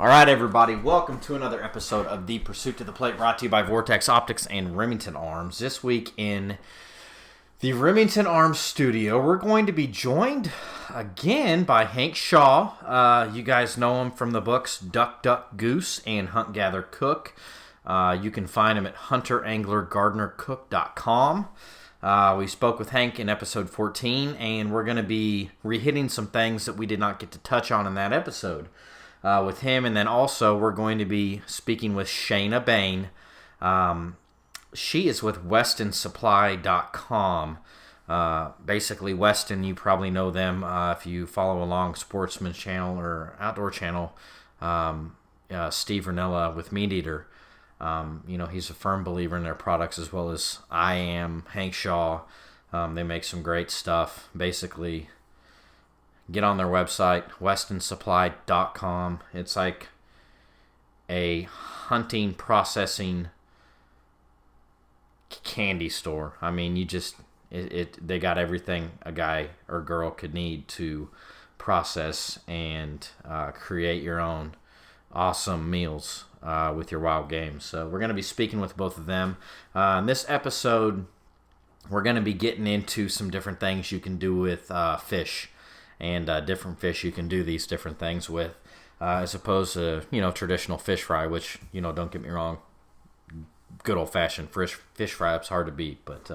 All right, everybody, welcome to another episode of The Pursuit to the Plate, brought to you by Vortex Optics and Remington Arms. This week in the Remington Arms studio, we're going to be joined again by Hank Shaw. You guys know him from the books Duck, Duck, Goose and Hunt, Gather, Cook. You can find him at hunteranglergardenercook.com. We spoke with Hank in episode 14, and we're going to be re-hitting some things that we did not get to touch on in that episode with him. And then also we're going to be speaking with Shayna Bain. She is with WestonSupply.com. Basically, Weston, you probably know them if you follow along Sportsman's Channel or Outdoor Channel. Steve Ranella with Meat Eater. He's a firm believer in their products, as well as I am. Hank Shaw. They make some great stuff. Basically, get on their website, WestonSupply.com. It's like a hunting processing candy store. I mean, they got everything a guy or girl could need to process and create your own awesome meals with your wild game. So we're going to be speaking with both of them. In this episode, we're going to be getting into some different things you can do with fish, and different fish you can do these different things with, as opposed to traditional fish fry, which don't get me wrong, good old fashioned fish fry up's hard to beat. But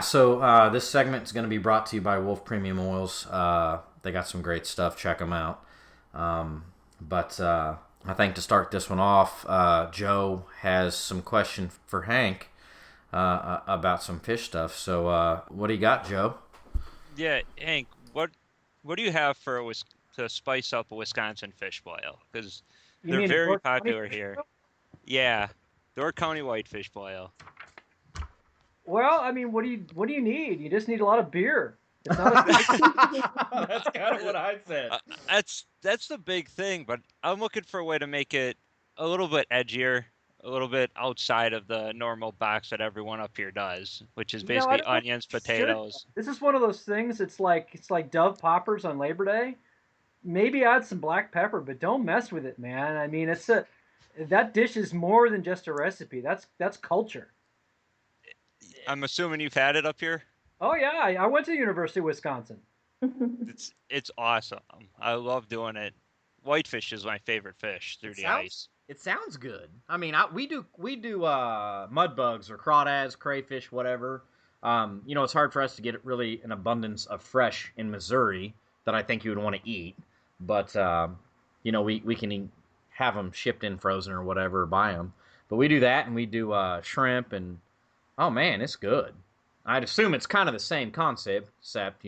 so this segment is going to be brought to you by Wolf Premium Oils. They got some great stuff. Check them out. But I think to start this one off, Joe has some question for Hank about some fish stuff. So what do you got, Joe? Yeah, Hank, what do you have to spice up a Wisconsin fish boil? Because they're very popular here. Yeah, Door County whitefish boil. Well, I mean, what do you need? You just need a lot of beer. It's not That's kind of what I said. That's the big thing, but I'm looking for a way to make it a little bit edgier, a little bit outside of the normal box that everyone up here does, which is basically onions, potatoes. This is one of those things. It's like Dove poppers on Labor Day. Maybe add some black pepper, but don't mess with it, man. I mean, that dish is more than just a recipe. That's culture. I'm assuming you've had it up here? Oh yeah, I went to the University of Wisconsin. It's awesome. I love doing it. Whitefish is my favorite fish through the ice. It sounds good. I mean, we do mud bugs or crawdads, crayfish, whatever. It's hard for us to get really an abundance of fresh in Missouri that I think you would want to eat. But we can have them shipped in frozen or whatever, or buy them. But we do that, and we do shrimp, and oh man, it's good. I'd assume it's kind of the same concept, except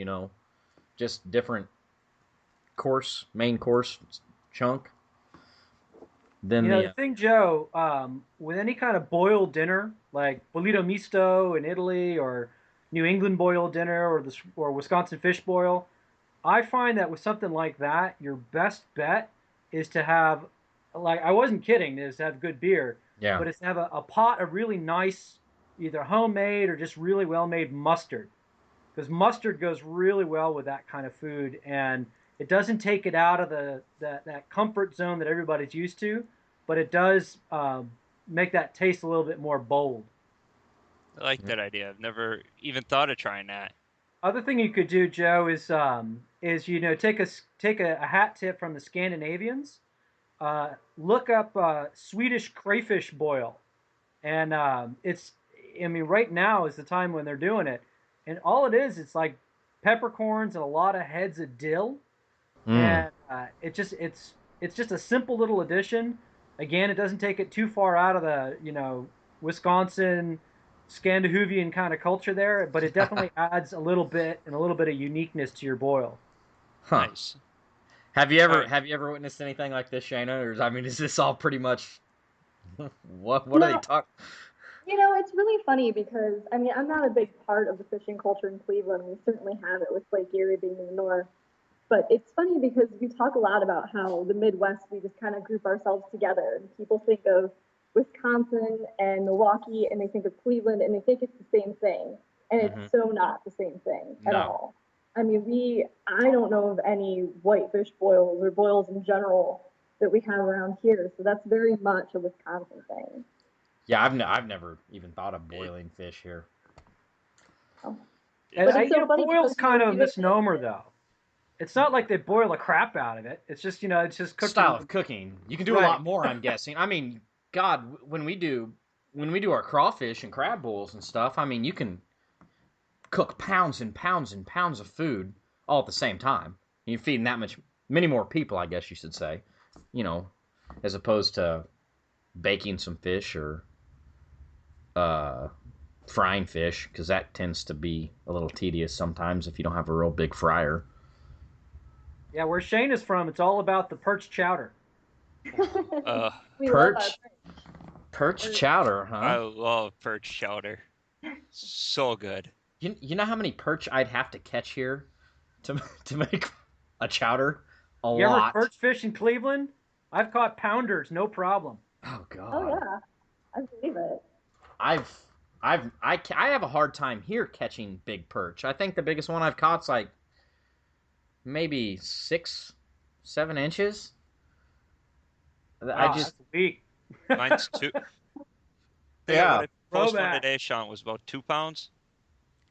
just different main course chunk. The thing, Joe, with any kind of boiled dinner, like bollito misto in Italy, or New England boiled dinner, or Wisconsin fish boil, I find that with something like that, your best bet is to have, I wasn't kidding, is to have good beer. Yeah. But it's to have a pot of really nice, either homemade or just really well-made mustard, because mustard goes really well with that kind of food, and it doesn't take it out of that comfort zone that everybody's used to, but it does make that taste a little bit more bold. I like that idea. I've never even thought of trying that. Other thing you could do, Joe, is take a hat tip from the Scandinavians. Look up Swedish crayfish boil, and right now is the time when they're doing it, and all it is, it's like peppercorns and a lot of heads of dill. And it's just a simple little addition. Again, it doesn't take it too far out of the Wisconsin Scandinavian kind of culture there, but it definitely adds a little bit of uniqueness to your boil. Huh. Nice. Have you ever witnessed anything like this, Shayna? Or is this all pretty much what are they talking? It's really funny because, I'm not a big part of the fishing culture in Cleveland. We certainly have it with Lake Erie being in the north. But it's funny because we talk a lot about how the Midwest, we just kind of group ourselves together. And people think of Wisconsin and Milwaukee, and they think of Cleveland, and they think it's the same thing. And it's so not the same thing at all. I mean, I don't know of any whitefish boils or boils in general that we have around here, so that's very much a Wisconsin thing. Yeah, I've never even thought of boiling fish here. Oh. And But it's so funny boil's because kind of a you make misnomer, though. It's not like they boil the crap out of it. It's just, it's just cooked. Style of cooking. You can do a Right. lot more, I'm guessing. I mean, God, when we do our crawfish and crab boils and stuff, I mean, you can cook pounds and pounds and pounds of food all at the same time. You're feeding many more people, I guess you should say, as opposed to baking some fish or frying fish, because that tends to be a little tedious sometimes if you don't have a real big fryer. Yeah, where Shane is from, it's all about the perch chowder. Perch chowder, huh? I love perch chowder. So good. You know how many perch I'd have to catch here to make a chowder? A you lot. Ever perch fish in Cleveland? I've caught pounders, no problem. Oh God. Oh yeah, I believe it. I have a hard time here catching big perch. I think the biggest one I've caught's like maybe 6, 7 inches. Wow, I just that's weak. Mine's 2. Yeah. What I posted one today, Sean, was about 2 pounds.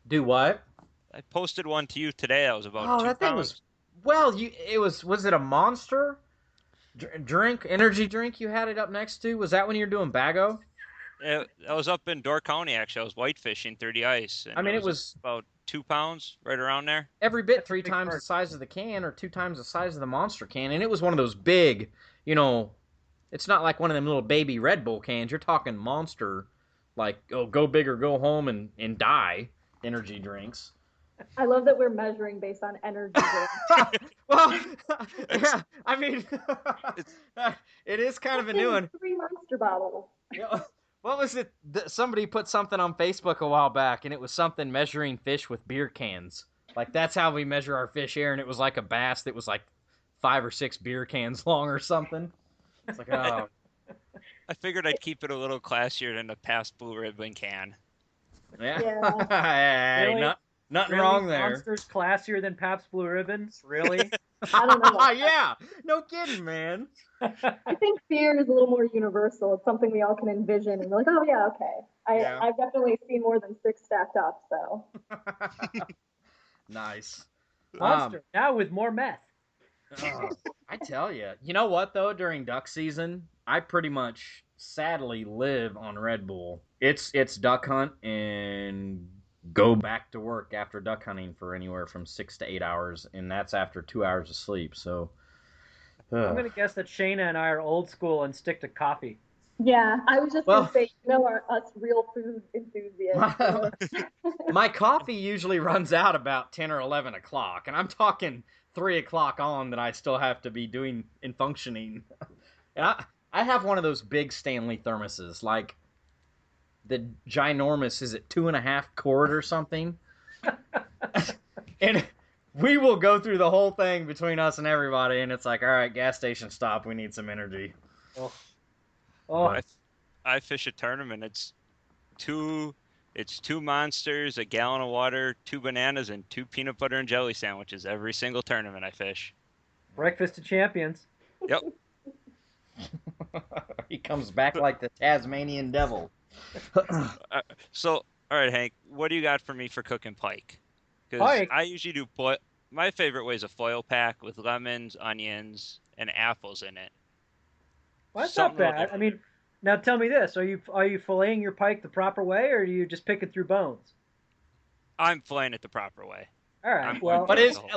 Do what? I posted one to you today. That was about 2 pounds. That thing was. Well, was it a Monster drink, energy drink you had it up next to? Was that when you were doing Bago? I was up in Door County, actually. I was white fishing through the ice. And it was about 2 pounds, right around there. Every bit 3 times the size of the can or 2 times the size of the Monster can. And it was one of those big, it's not like one of them little baby Red Bull cans. You're talking Monster, like, go big or go home and die energy drinks. I love that we're measuring based on energy drinks. Well, yeah, I mean, it is kind of a new one. 3 Monster bottles. What was it? Somebody put something on Facebook a while back, and it was something measuring fish with beer cans. Like, that's how we measure our fish here, and it was like a bass that was like 5 or 6 beer cans long or something. It's like, oh. I figured I'd keep it a little classier than the past Blue Ribbon can. Yeah. Hey, Really? Nothing really? wrong there. Monster's classier than Pabst Blue Ribbons? Really? I don't know. Yeah. No kidding, man. I think fear is a little more universal. It's something we all can envision, and we're like, oh yeah, okay. I've definitely seen more than 6 stacked up, so. Nice. Monster, now with more meth. I tell you. You know what, though? During duck season, I pretty much, sadly, live on Red Bull. It's duck hunt and go back to work after duck hunting for anywhere from 6 to 8 hours, and that's after 2 hours of sleep, so... I'm going to guess that Shayna and I are old school and stick to coffee. Yeah, I was just going to say, us real food enthusiasts. My coffee usually runs out about 10 or 11 o'clock, and I'm talking 3 o'clock on that I still have to be doing and functioning. And I have one of those big Stanley thermoses, like the ginormous, is it 2.5 quart or something? And we will go through the whole thing between us and everybody, and it's like, all right, gas station stop, we need some energy. I fish a tournament. It's two Monsters, a gallon of water, 2 bananas, and 2 peanut butter and jelly sandwiches every single tournament I fish. Breakfast of champions. Yep. He comes back like the Tasmanian devil. So, all right, Hank, what do you got for me for cooking pike? Because I usually do my favorite way is a foil pack with lemons, onions, and apples in it. Well, that's not bad. I mean, now tell me this: are you filleting your pike the proper way, or do you just pick it through bones? I'm filleting it the proper way. All right.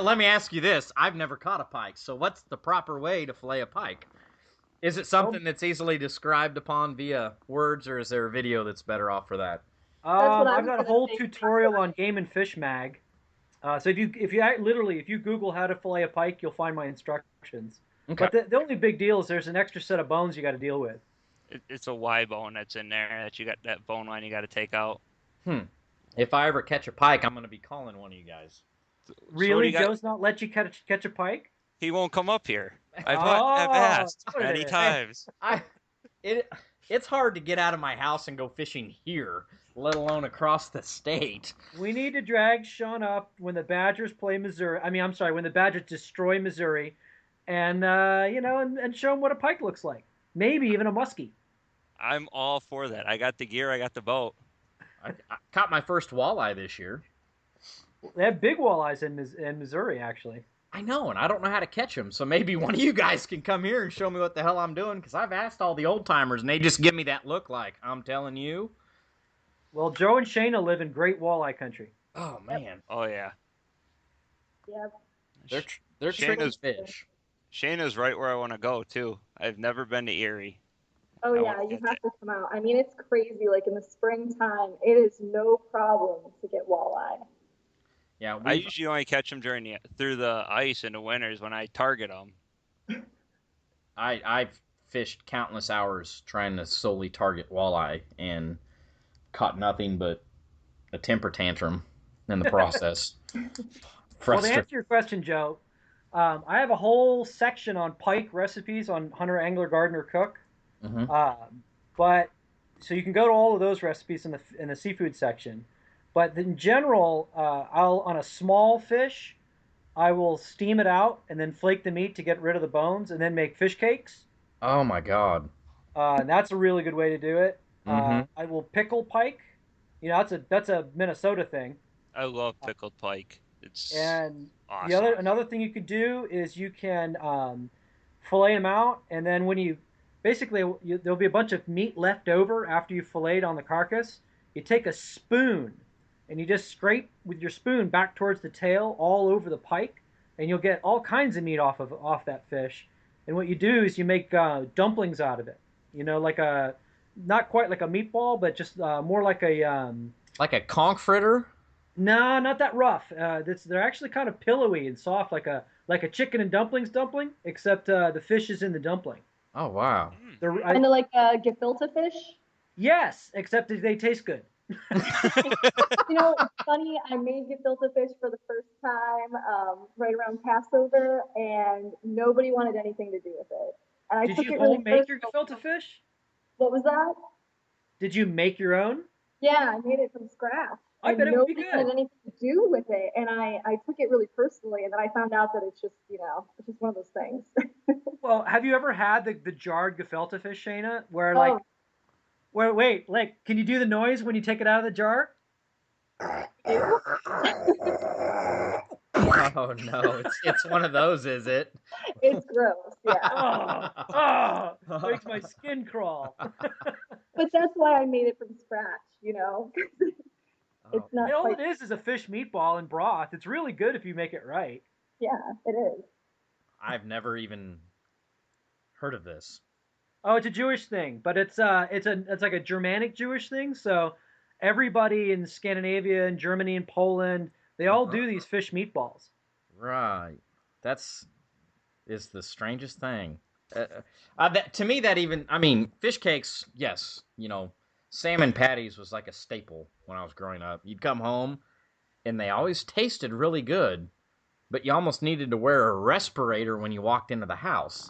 Let me ask you this: I've never caught a pike, so what's the proper way to fillet a pike? Is it something that's easily described upon via words, or is there a video that's better off for that? I've got a whole tutorial on Game and Fish Mag. So if you Google how to fillet a pike, you'll find my instructions. Okay. But the only big deal is there's an extra set of bones you got to deal with. It's a Y bone that's in there that bone line you got to take out. If I ever catch a pike, I'm going to be calling one of you guys. Really? So Joe's not let you catch a pike? He won't come up here. I've asked many times. It's hard to get out of my house and go fishing here. let alone across the state. We need to drag Sean up when the Badgers play Missouri. I'm sorry, when the Badgers destroy Missouri, and and show him what a pike looks like. Maybe even a muskie. I'm all for that. I got the gear. I got the boat. I caught my first walleye this year. They have big walleyes in Missouri, actually. I know, and I don't know how to catch them. So maybe one of you guys can come here and show me what the hell I'm doing, because I've asked all the old timers, and they just give me that look like, I'm telling you. Well, Joe and Shayna live in great walleye country. Oh, man. Oh, yeah. Yep. They're Shayna's fish. Shayna's right where I want to go, too. I've never been to Erie. Oh yeah, you have to come out. I mean, it's crazy. Like in the springtime, it is no problem to get walleye. Yeah, I usually only catch them through the ice in the winters when I target them. I've fished countless hours trying to solely target walleye and caught nothing but a temper tantrum in the process. Well, to answer your question, Joe, I have a whole section on pike recipes on Hunter, Angler, Gardener, Cook. Mm-hmm. But so you can go to all of those recipes in the seafood section. But in general, I'll on a small fish, I will steam it out and then flake the meat to get rid of the bones, and then make fish cakes. Oh my God! And that's a really good way to do it. Mm-hmm. I will pickle pike. You know, that's a Minnesota thing. I love pickled pike. It's And awesome. another thing you could do is you can fillet them out, and then when you basically there'll be a bunch of meat left over after you filleted on the carcass. You take a spoon and you just scrape with your spoon back towards the tail all over the pike, and you'll get all kinds of meat off that fish. And what you do is you make dumplings out of it. You know, like a not quite like a meatball, but just more like a like a conch fritter. No, not that rough. They're actually kind of pillowy and soft, like a chicken and dumplings dumpling, except the fish is in the dumpling. Oh wow! Kind of like a gefilte fish. Yes, except they taste good. You know, it's funny. I made gefilte fish for the first time right around Passover, and nobody wanted anything to do with it. And I Did took you it really make your gefilte fish? What was that? Did you make your own? Yeah, I made it from scratch. I bet it would be good. Nobody had anything to do with it, and I took it really personally, and then I found out that it's just, it's just one of those things. Well, have you ever had the jarred gefilte fish, Shayna? Wait, like, can you do the noise when you take it out of the jar? Oh no, it's one of those, is it? It's gross, yeah. Makes my skin crawl. But that's why I made it from scratch, It's not. All it is a fish meatball and broth. It's really good if you make it right. Yeah, it is. I've never even heard of this. Oh, it's a Jewish thing, but it's like a Germanic Jewish thing. So everybody in Scandinavia and Germany and Poland, they all do these fish meatballs. Right. Is the strangest thing. To me, fish cakes, yes. Salmon patties was like a staple when I was growing up. You'd come home, and they always tasted really good, but you almost needed to wear a respirator when you walked into the house.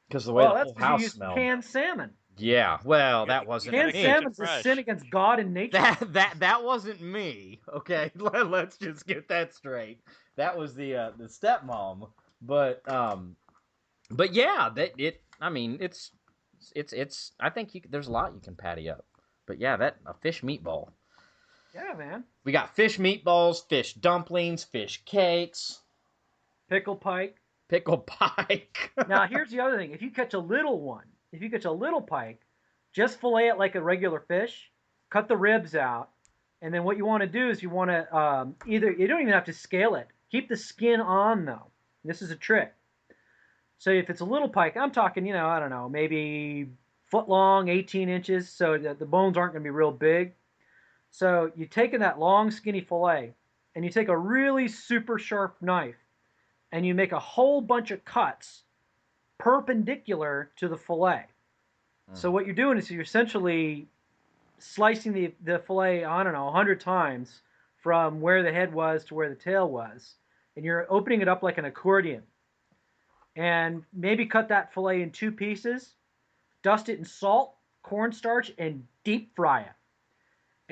Because the way the whole house smelled. Canned salmon. Yeah, well, that wasn't canned me. Salmon's a sin against God and nature. That wasn't me. Okay, let's just get that straight. That was the stepmom. But yeah, it's. I think there's a lot you can patty up. But yeah, a fish meatball. Yeah, man. We got fish meatballs, fish dumplings, fish cakes, pickled pike. Now, here's the other thing. If you catch a little pike, just fillet it like a regular fish, cut the ribs out, and then what you want to do is you want to either, you don't even have to scale it. Keep the skin on, though. This is a trick. So if it's a little pike, I'm talking, I don't know, maybe foot long, 18 inches, so that the bones aren't going to be real big. So you take that long, skinny fillet, and you take a really super sharp knife, and you make a whole bunch of cuts perpendicular to the fillet. So what you're doing is you're essentially slicing the fillet, I don't know, 100 times from where the head was to where the tail was. And you're opening it up like an accordion. And maybe cut that fillet in 2 pieces, dust it in salt, cornstarch, and deep fry it.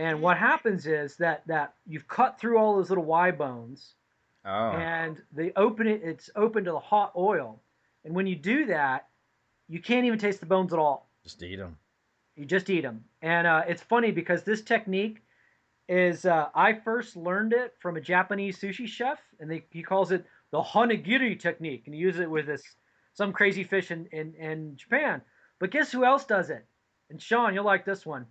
And what happens is that you've cut through all those little Y bones, Oh, and they open it. It's open to the hot oil, and when you do that, you can't even taste the bones at all. just eat them. You just eat them. And it's funny because this technique is I first learned it from a Japanese sushi chef, and he calls it the hanagiri technique, and he uses it with some crazy fish in Japan. But guess who else does it? And Sean, you'll like this one.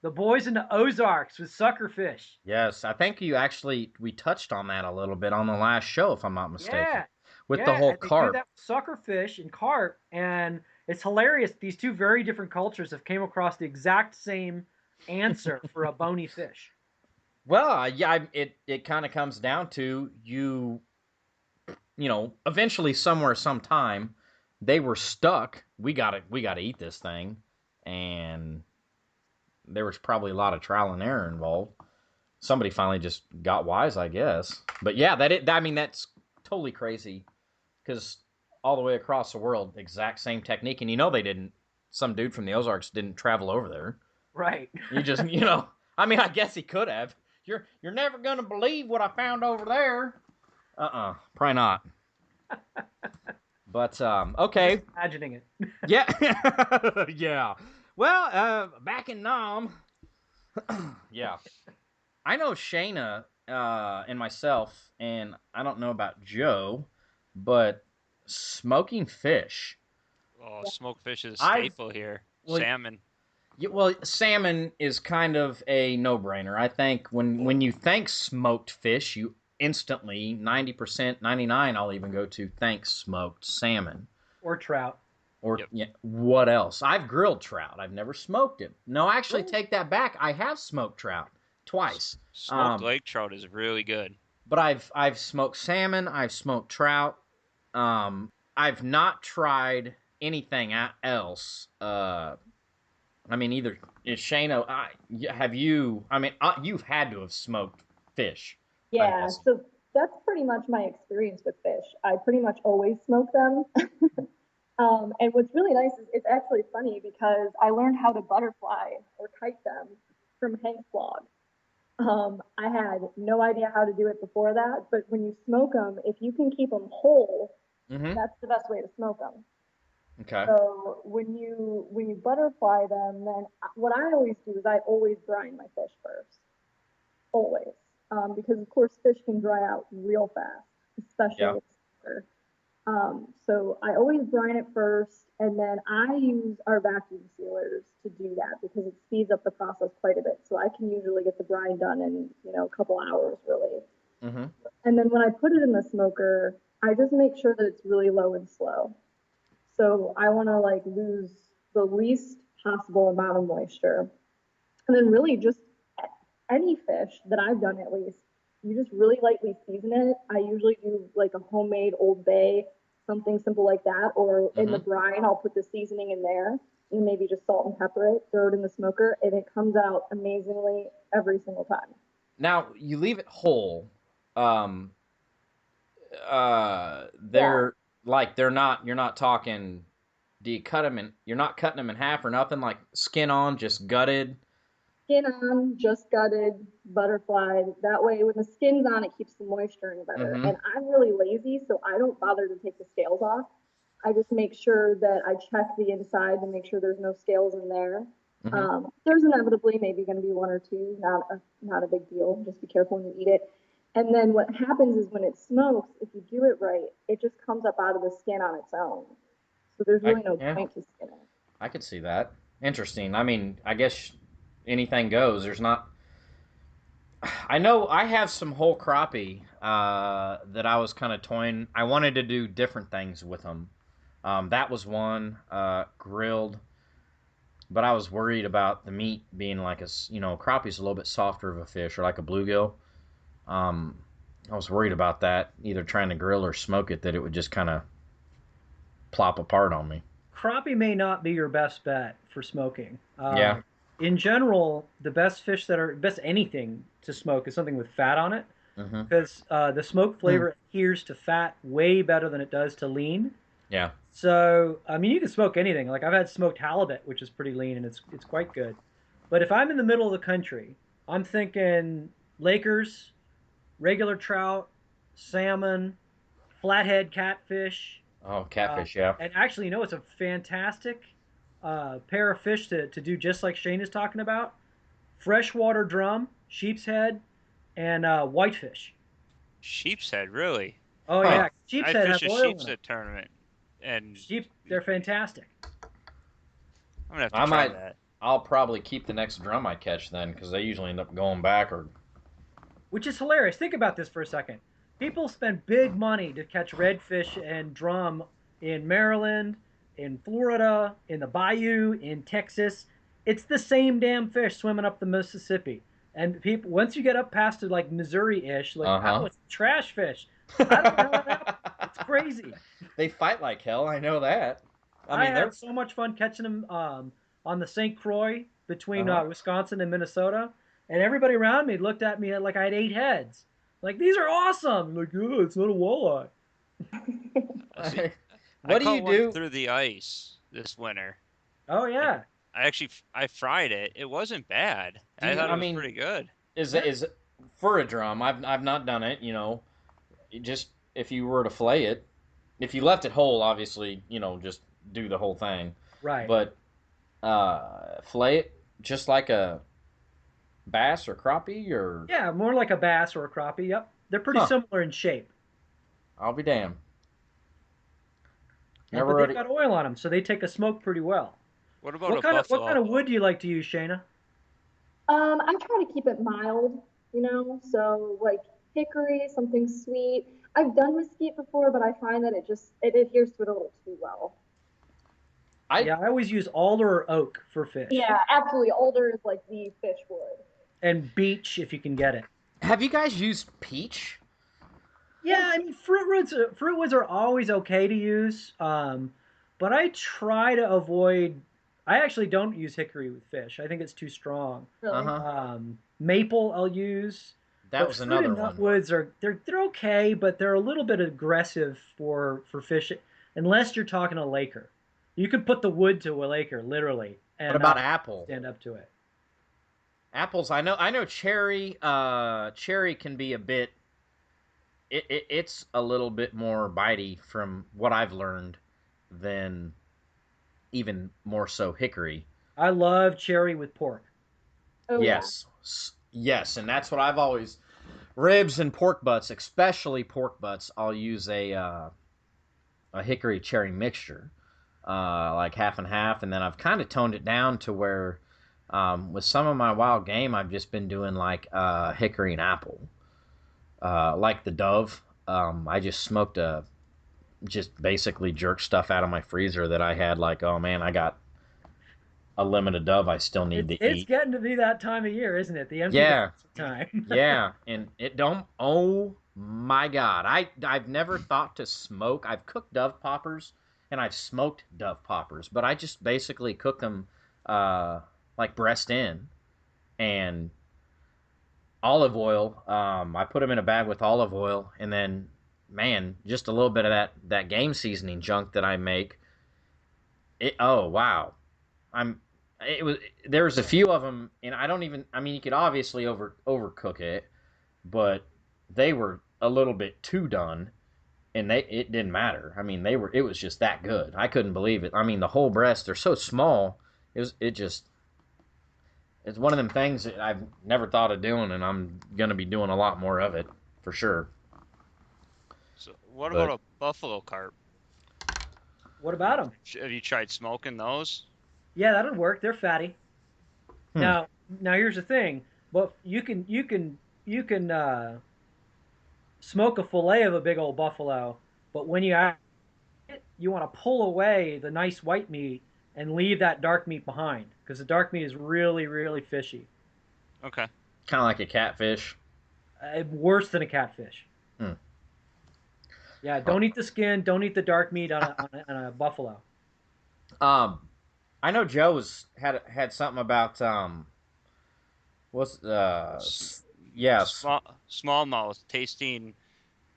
The boys in the Ozarks with suckerfish. Yes, I think we touched on that a little bit on the last show, if I'm not mistaken, Yeah, with the yeah, whole and they do carp. that with suckerfish and carp, and it's hilarious. These two very different cultures have came across the exact same answer for a bony fish. Well, yeah, it kind of comes down to eventually somewhere, sometime, they were stuck. We gotta eat this thing, and there was probably a lot of trial and error involved. Somebody finally just got wise, I guess. But yeah, I mean, that's totally crazy because all the way across the world, exact same technique, and they didn't. Some dude from the Ozarks didn't travel over there. Right. You just, I mean, I guess he could have. You're never gonna believe what I found over there. Probably not. But okay. Just imagining it. Yeah. Yeah. Well, back in Nam. Yeah. I know Shayna and myself, and I don't know about Joe, but smoking fish. Oh, smoked fish is a I've- staple here. well, Salmon. Yeah, well, salmon is kind of a no-brainer. I think when you think smoked fish, you instantly 90%, 99. I'll even go to think smoked salmon. Or trout. Or Yep. yeah, what else? I've grilled trout. I've never smoked it. No, actually, take that back. I have smoked trout twice. Smoked lake trout is really good. But I've smoked salmon. I've smoked trout. I've not tried anything else. I mean, either is Shayna. Have you? I mean, you've had to have smoked fish. Yeah, so that's pretty much my experience with fish. I pretty much always smoke them. And what's really nice is it's actually funny because I learned how to butterfly or kite them from Hank's vlog. I had no idea how to do it before that, but when you smoke them, if you can keep them whole, that's the best way to smoke them. Okay. So when you butterfly them, then what I always do is I always brine my fish first, always, because of course fish can dry out real fast, especially with water. So I always brine it first, and then I use our vacuum sealers to do that because it speeds up the process quite a bit. So I can usually get the brine done in a couple hours, really. And then when I put it in the smoker, I just make sure that it's really low and slow. So I want to lose the least possible amount of moisture. And then really just any fish that I've done, at least, you just really lightly season it. I usually do like a homemade Old Bay, something simple like that, or in the brine, I'll put the seasoning in there and maybe just salt and pepper it, throw it in the smoker, and it comes out amazingly every single time. Now you leave it whole. They're not. You're not talking. Do you cut them in? You're not cutting them in half or nothing. Like skin on, just gutted. Skin on, just gutted, butterflied. That way, when the skin's on, it keeps the moisture in better. And I'm really lazy, so I don't bother to take the scales off. I just make sure that I check the inside to make sure there's no scales in there. There's inevitably maybe going to be one or two, not a big deal. Just be careful when you eat it. And then what happens is when it smokes, if you do it right, it just comes up out of the skin on its own. So there's really no point to skin it. I could see that. Interesting. I mean, I guess anything goes. There's not. I know I have some whole crappie that I was kind of toying. I wanted to do different things with them. That was one grilled, but I was worried about the meat being like crappie's a little bit softer of a fish, or like a bluegill. I was worried about that, either trying to grill or smoke it, that it would just kind of plop apart on me. Crappie may not be your best bet for smoking. Yeah. In general, the best fish best anything to smoke is something with fat on it, because the smoke flavor adheres to fat way better than it does to lean. Yeah. So, I mean, you can smoke anything. Like I've had smoked halibut, which is pretty lean, and it's quite good. But if I'm in the middle of the country, I'm thinking Lakers, regular trout, salmon, flathead catfish. Oh, Uh, catfish, yeah. and actually, it's a fantastic pair of fish to do just like Shane is talking about. Freshwater drum, sheep's head, and whitefish. Sheep's head, really? Oh Huh. yeah, sheep's I head fished have a oil sheep's in it. head tournament, and Sheep, they're fantastic. I'm gonna have to I try might. that. I'll probably keep the next drum I catch then, because they usually end up going back or. Which is hilarious. Think about this for a second. People spend big money to catch redfish and drum in Maryland, in Florida, in the bayou, in Texas. It's the same damn fish swimming up the Mississippi. And people, once you get up past it, like Missouri-ish, like, oh, it's trash fish. I don't know how that happened. It's crazy. They fight like hell. I know that. I had so much fun catching them on the St. Croix between Wisconsin and Minnesota, and everybody around me looked at me like I had 8 heads. Like, these are awesome. I'm like, oh, it's not a walleye. What do you do through the ice this winter? Oh yeah. I fried it. It wasn't bad. I thought it was pretty good. Is for a drum? I've not done it. Just if you were to fillet it, if you left it whole, obviously, just do the whole thing. Right. But fillet it just like a bass or crappie, or yeah, more like a bass or a crappie. Yep, they're pretty similar in shape. I'll be damned. But they've got oil on them, so they take a smoke pretty well. What about what kind of wood do you like to use, Shayna? I try to keep it mild, so like hickory, something sweet. I've done mesquite before, but I find that it adheres to it a little too well. I always use alder or oak for fish. Yeah, absolutely. Alder is like the fish wood. And beech if you can get it. Have you guys used peach? Yeah, I mean fruit woods are always okay to use, but I try to avoid. I actually don't use hickory with fish. I think it's too strong. Really? Maple I'll use. That was another one. Nutwoods they're okay, but they're a little bit aggressive for fish, unless you're talking a laker. You could put the wood to a laker literally. And what about apple? Stand up to it. Apples, I know cherry. Cherry can be a bit. It's a little bit more bitey from what I've learned than even more so hickory. I love cherry with pork. Oh, yes. Yeah. Yes, and that's what I've always ribs and pork butts, especially pork butts. I'll use a hickory cherry mixture, like half and half, and then I've kind of toned it down to where with some of my wild game, I've just been doing like hickory and apple. Like the dove, I just smoked just basically jerk stuff out of my freezer that I had. Like, oh man, I got a limit of dove I still need to eat. It's getting to be that time of year, isn't it? The empty time. Yeah, and it don't. Oh my God, I've never thought to smoke. I've cooked dove poppers and I've smoked dove poppers, but I just basically cook them like breast in and olive oil. I put them in a bag with olive oil, and then, man, just a little bit of that game seasoning junk that I make. Oh wow, there was a few of them, and I don't even. I mean, you could obviously overcook it, but they were a little bit too done, and it didn't matter. I mean, it was just that good. I couldn't believe it. I mean, the whole breast, they're so small. It's one of them things that I've never thought of doing, and I'm going to be doing a lot more of it, for sure. So what about a buffalo carp? What about them? Have you tried smoking those? Yeah, that'll work. They're fatty. Now here's the thing. But you can smoke a fillet of a big old buffalo, but when you want to pull away the nice white meat and leave that dark meat behind, because the dark meat is really, really fishy. Okay. Kind of like a catfish. Worse than a catfish. Yeah, don't eat the skin. Don't eat the dark meat on a buffalo. I know Joe had something about smallmouth tasting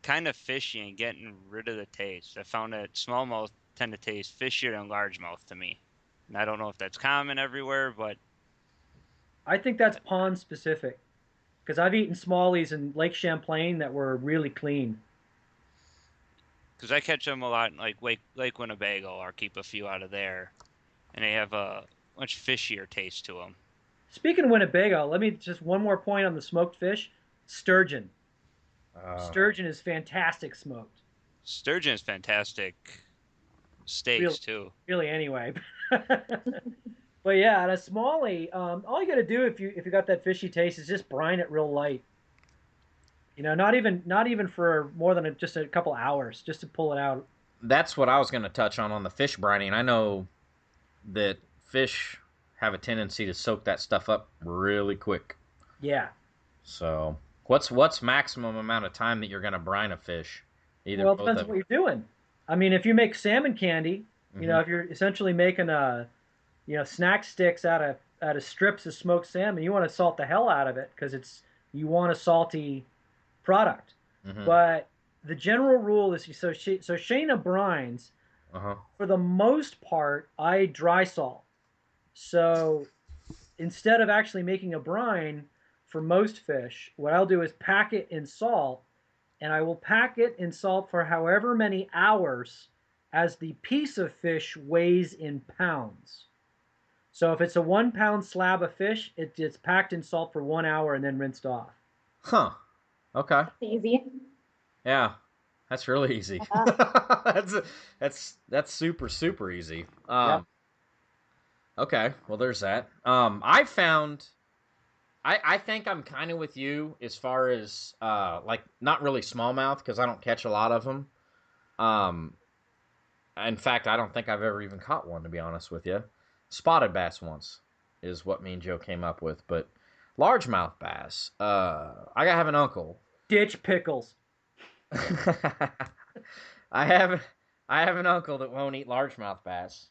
kind of fishy and getting rid of the taste. I found that smallmouth tend to taste fishier than largemouth to me. And I don't know if that's common everywhere, but I think that's pond specific because I've eaten smallies in Lake Champlain that were really clean. Because I catch them a lot in like Lake Winnebago, or keep a few out of there, and they have a much fishier taste to them. Speaking of Winnebago, let me just one more point on the smoked fish. Sturgeon. Sturgeon is fantastic smoked. Sturgeon is fantastic steaks Really, too. really anyway. But yeah, on a smallie, all you got to do if you got that fishy taste is just brine it real light. Not even for more than just a couple hours, just to pull it out. That's what I was going to touch on the fish brining. I know that fish have a tendency to soak that stuff up really quick. Yeah. So, what's maximum amount of time that you're going to brine a fish? Well, it depends on what you're doing. I mean, if you make salmon candy, if you're essentially making snack sticks out of strips of smoked salmon, you want to salt the hell out of it because you want a salty product. But the general rule is so Shayna brines. For the most part, I dry salt. So instead of actually making a brine for most fish, what I'll do is pack it in salt, and I will pack it in salt for however many hours as the piece of fish weighs in pounds. So if it's a 1 pound slab of fish, it's packed in salt for 1 hour and then rinsed off. Huh. Okay. Easy. Yeah. That's really easy. That's super, super easy. Yeah. Okay, well there's that. I think I'm kind of with you as far as like not really smallmouth because I don't catch a lot of them. In fact, I don't think I've ever even caught one, to be honest with you. Spotted bass once is what me and Joe came up with, but largemouth bass. I have an uncle. Ditch pickles. I have an uncle that won't eat largemouth bass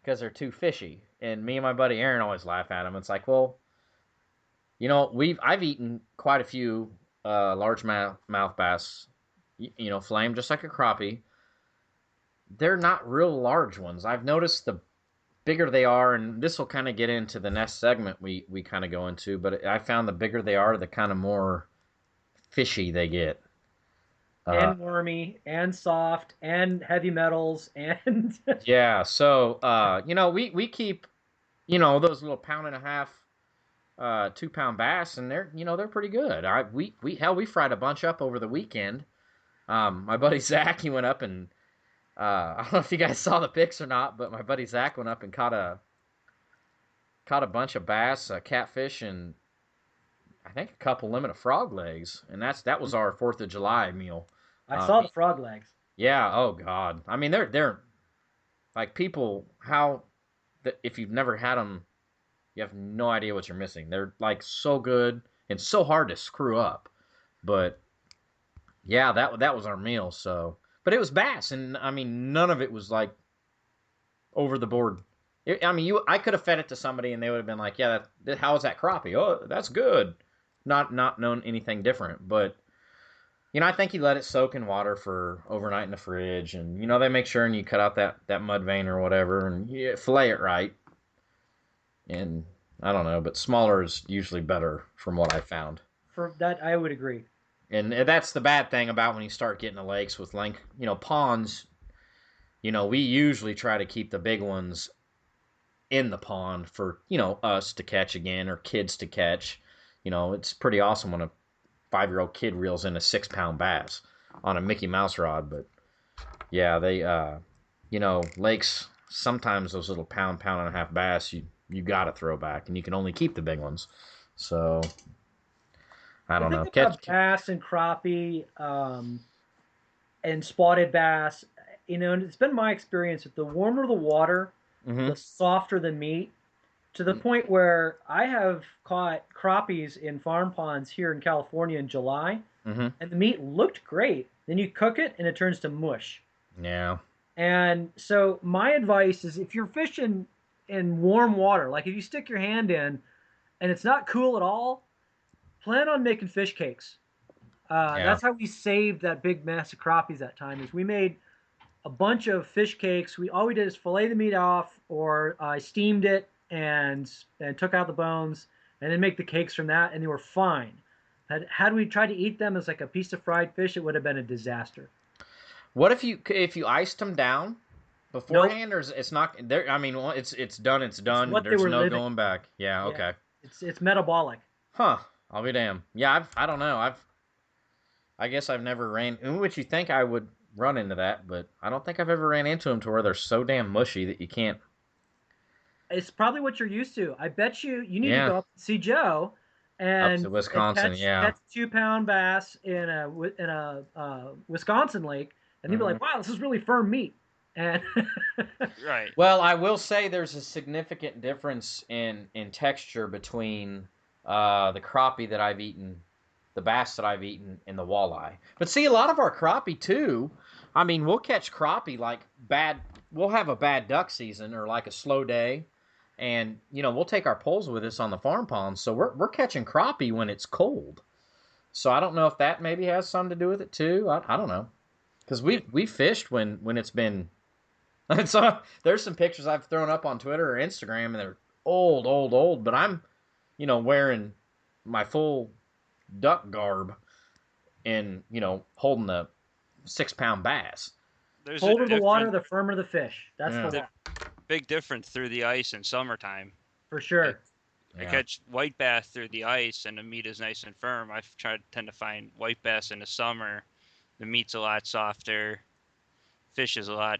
because they're too fishy, and me and my buddy Aaron always laugh at him. It's like, well, I've eaten quite a few largemouth bass, flame just like a crappie. They're not real large ones. I've noticed the bigger they are, and this will kind of get into the next segment we kind of go into, but I found the bigger they are, the kind of more fishy they get. And wormy, and soft, and heavy metals, and yeah. So we keep those little 1.5 pound, 2 pound bass, and they're pretty good. We fried a bunch up over the weekend. My buddy Zach, he went up and I don't know if you guys saw the pics or not, but my buddy Zach went up and caught a bunch of bass, catfish, and I think a couple limit of frog legs, and that was our 4th of July meal. I saw the frog legs. Yeah. Oh God. I mean, they're like people. If you've never had them, you have no idea what you're missing. They're like so good and so hard to screw up. But yeah, that was our meal. So, but it was bass, and I mean, none of it was like over the board. I could have fed it to somebody, and they would have been like, "Yeah, how is that crappie? Oh, that's good." Not known anything different, but I think you let it soak in water for overnight in the fridge, and they make sure and you cut out that mud vein or whatever, and you fillet it right. And I don't know, but smaller is usually better from what I found. For that, I would agree. And that's the bad thing about when you start getting to lakes with ponds. We usually try to keep the big ones in the pond for us to catch again or kids to catch. It's pretty awesome when a 5-year-old kid reels in a 6-pound bass on a Mickey Mouse rod. But yeah, they lakes, sometimes those little pound and a half bass you gotta throw back, and you can only keep the big ones. So I don't know. About bass and crappie and spotted bass, and it's been my experience that the warmer the water, the softer the meat, to the point where I have caught crappies in farm ponds here in California in July, and the meat looked great. Then you cook it, and it turns to mush. Yeah. And so my advice is if you're fishing in warm water, like if you stick your hand in and it's not cool at all, plan on making fish cakes. That's how we saved that big mess of crappies that time. Is we made a bunch of fish cakes. All we did is fillet the meat off, or I steamed it and took out the bones, and then make the cakes from that, and they were fine. Had we tried to eat them as like a piece of fried fish, it would have been a disaster. What if you iced them down Nope. beforehand, or it's not there? I mean, well, it's done. It's done. what they There's were no living. going back. Yeah. Yeah. Okay. It's metabolic. Huh. I'll be damned. Yeah. I don't know. I guess I've never ran. Which you think I would run into that, but I don't think I've ever ran into them to where they're so damn mushy that you can't. It's probably what you're used to. I bet you need to Yeah. go up and see Joe Up and to Wisconsin. Yeah. catch 2 pound bass in a Wisconsin lake, and you'll be like, wow, this is really firm meat. And Right. Well, I will say there's a significant difference in texture between the crappie that I've eaten, the bass that I've eaten, and the walleye. But see, a lot of our crappie too. I mean, we'll catch crappie like bad. We'll have a bad duck season or like a slow day, and we'll take our poles with us on the farm ponds. So we're catching crappie when it's cold. So I don't know if that maybe has something to do with it too. I don't know, because we fished when it's been. And so there's some pictures I've thrown up on Twitter or Instagram, and they're old. But I'm, wearing my full duck garb and holding the 6-pound bass. There's colder the water, the firmer the fish. That's the law. big difference through the ice in summertime. For sure. I catch white bass through the ice, and the meat is nice and firm. I tend to find white bass in the summer. The meat's a lot softer. Fish is a lot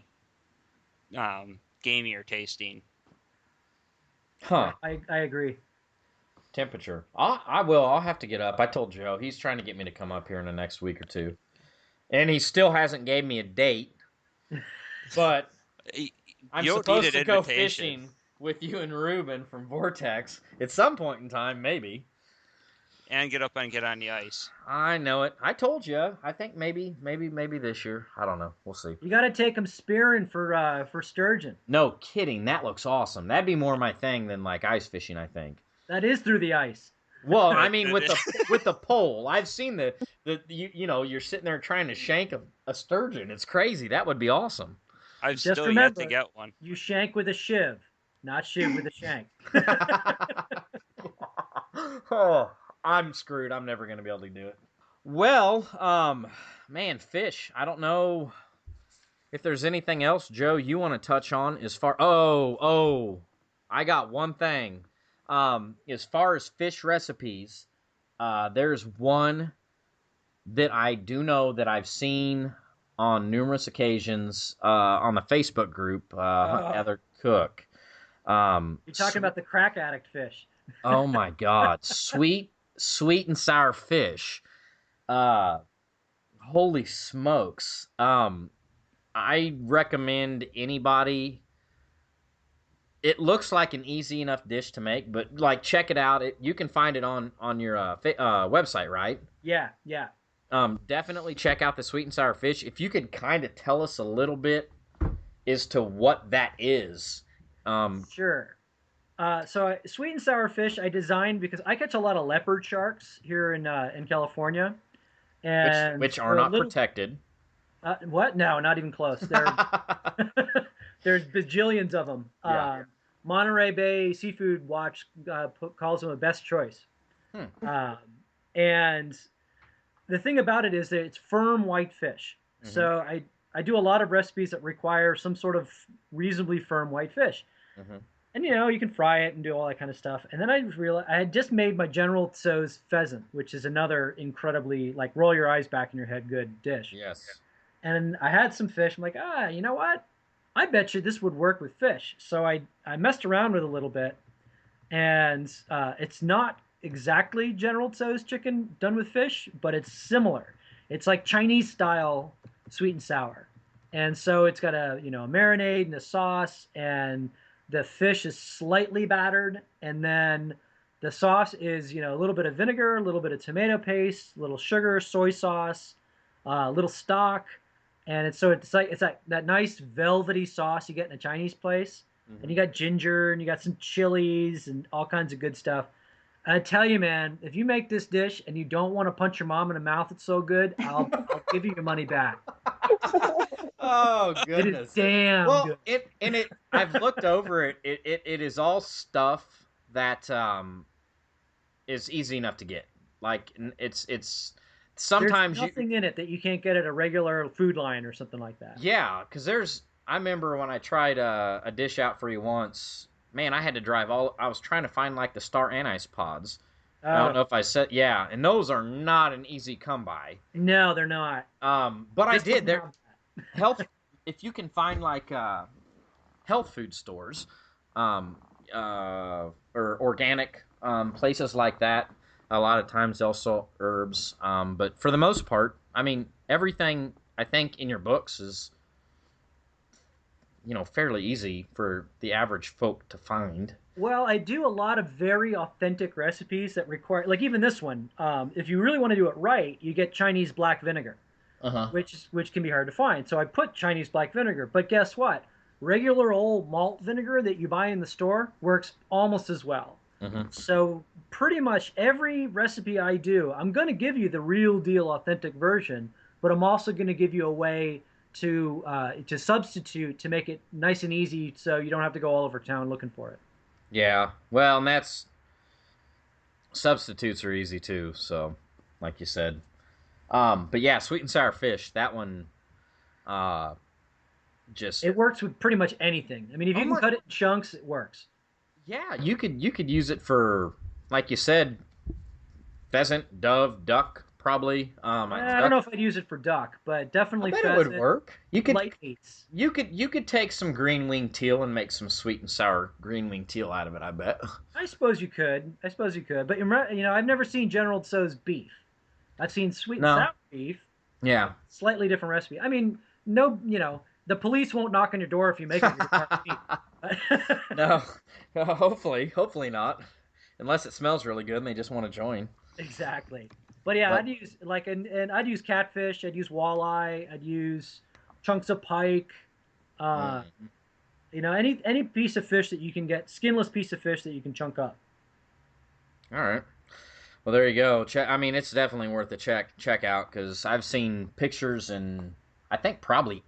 gamier tasting. Huh. I agree. Temperature. I'll have to get up. I told Joe he's trying to get me to come up here in the next week or two, and he still hasn't gave me a date. But I'm supposed to go fishing with you and Ruben from Vortex at some point in time, maybe. And get up and get on the ice. I know it. I told you. I think maybe this year. I don't know. We'll see. You got to take them spearing for sturgeon. No kidding. That looks awesome. That'd be more my thing than like ice fishing, I think. That is through the ice. Well, I mean with the pole. I've seen the you're sitting there trying to shank a sturgeon. It's crazy. That would be awesome. I've still yet to get one. You shank with a shiv, not shiv with a shank. Oh, I'm screwed. I'm never going to be able to do it. Well, man, fish. I don't know if there's anything else, Joe, you want to touch on as far... Oh, I got one thing. As far as fish recipes, there's one that I do know that I've seen on numerous occasions on the Facebook group, Heather Cook. You're talking about the crack addict fish. Oh, my God. Sweet and sour fish. Holy smokes. I recommend anybody. It looks like an easy enough dish to make, but like check it out. You can find it on your website, right? Yeah. Definitely check out the sweet and sour fish. If you could kind of tell us a little bit as to what that is. Sure. So sweet and sour fish I designed because I catch a lot of leopard sharks here in California, and which are not protected. What? No, not even close. There's bajillions of them. Yeah. Monterey Bay Seafood Watch calls them a best choice. And the thing about it is that it's firm white fish. Mm-hmm. So I do a lot of recipes that require some sort of reasonably firm white fish. Mm-hmm. And you can fry it and do all that kind of stuff. And then I realized I had just made my General Tso's pheasant, which is another incredibly like roll your eyes back in your head good dish. Yes. And I had some fish. I'm like, you know what? I bet you this would work with fish. So I messed around with it a little bit, and it's not exactly General Tso's chicken done with fish, but it's similar. It's like Chinese style sweet and sour, and so it's got a marinade and a sauce, and the fish is slightly battered, and then the sauce is a little bit of vinegar, a little bit of tomato paste, a little sugar, soy sauce, a little stock. And it's like that nice velvety sauce you get in a Chinese place. Mm-hmm. And you got ginger and you got some chilies and all kinds of good stuff. And I tell you, man, if you make this dish and you don't want to punch your mom in the mouth, it's so good, I'll give you your money back. Oh, goodness. It is damn good. I've looked over it. It is all stuff that is easy enough to get. Like it's sometimes there's nothing in it that you can't get at a regular food line or something like that. Yeah, because I remember when I tried a dish out for you once. Man, I had to drive I was trying to find like the Star Anise pods. I don't know if I said, yeah, and those are not an easy come by. No, they're not. But I did. They're health. If you can find like health food stores, or organic places like that, a lot of times they'll sell herbs. But for the most part, I mean, everything I think in your books is, fairly easy for the average folk to find. Well, I do a lot of very authentic recipes that require, like even this one. If you really want to do it right, you get Chinese black vinegar, which can be hard to find. So I put Chinese black vinegar, but guess what? Regular old malt vinegar that you buy in the store works almost as well. So pretty much every recipe I do, I'm going to give you the real deal authentic version, but I'm also going to give you a way to substitute to make it nice and easy, so you don't have to go all over town looking for it. Yeah, well, and substitutes are easy too. So, like you said, but yeah, sweet and sour fish. That one, it works with pretty much anything. I mean, if you can cut it in chunks, it works. Yeah, you could use it for, like you said, pheasant, dove, duck, probably. I don't know if I'd use it for duck, but definitely I bet pheasant. It would work. You could light meats. You could take some green winged teal and make some sweet and sour green winged teal out of it. I bet. I suppose you could. But I've never seen General Tso's beef. I've seen sweet and sour beef. Yeah. Slightly different recipe. I mean, no, the police won't knock on your door if you make it your car meat. No, hopefully not, unless it smells really good and they just want to join. Exactly. But yeah, I'd use and I'd use catfish, I'd use walleye, I'd use chunks of pike, any piece of fish that you can get, skinless piece of fish that you can chunk up. All right. Well, there you go. I mean, it's definitely worth a check out, because I've seen pictures, and I think probably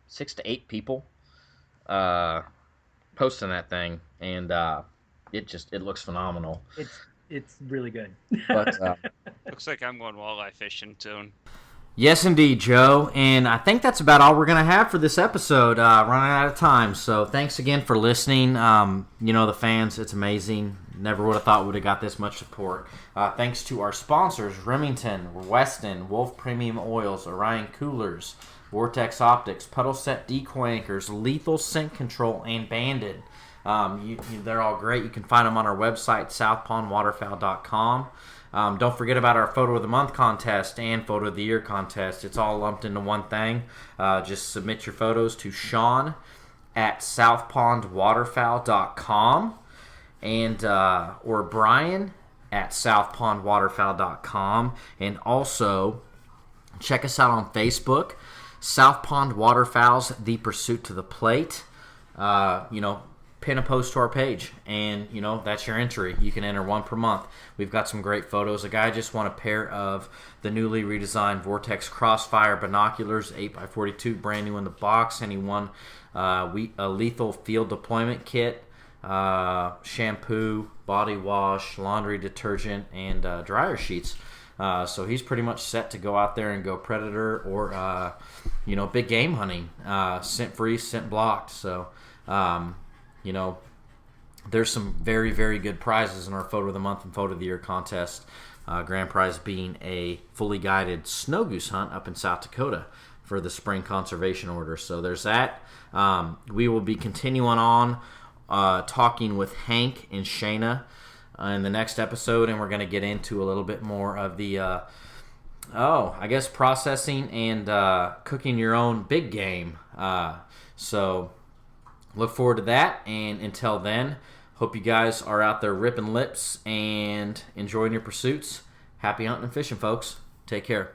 6 to 8 people posting that thing, and it looks phenomenal. It's really good. But looks like I'm going walleye fishing soon. Yes, indeed, Joe. And I think that's about all we're going to have for this episode. Running out of time. So thanks again for listening. The fans, it's amazing. Never would have thought we would have got this much support. Thanks to our sponsors, Remington, Weston, Wolf Premium Oils, Orion Coolers, Vortex Optics, Puddle Set Decoy Anchors, Lethal Scent Control, and Banded. They're all great. You can find them on our website, southpondwaterfowl.com. Don't forget about our Photo of the Month contest and Photo of the Year contest. It's all lumped into one thing. Just submit your photos to Sean at southpondwaterfowl.com and or Brian at southpondwaterfowl.com. And also check us out on Facebook, South Pond Waterfowls, The Pursuit to the Plate. Pin a post to our page, and that's your entry. You can enter one per month. We've got some great photos. A guy just won a pair of the newly redesigned Vortex Crossfire binoculars, 8x42, brand new in the box, and he won a lethal field deployment kit, shampoo, body wash, laundry detergent, and dryer sheets. So he's pretty much set to go out there and go predator or big game hunting, scent free, scent blocked. So there's some very, very good prizes in our Photo of the Month and Photo of the Year contest. Grand prize being a fully guided snow goose hunt up in South Dakota for the spring conservation order. So there's that. We will be continuing on talking with Hank and Shayna in the next episode, and we're going to get into a little bit more of the processing and cooking your own big game. So look forward to that, and until then, hope you guys are out there ripping lips and enjoying your pursuits. Happy hunting and fishing, folks. Take care.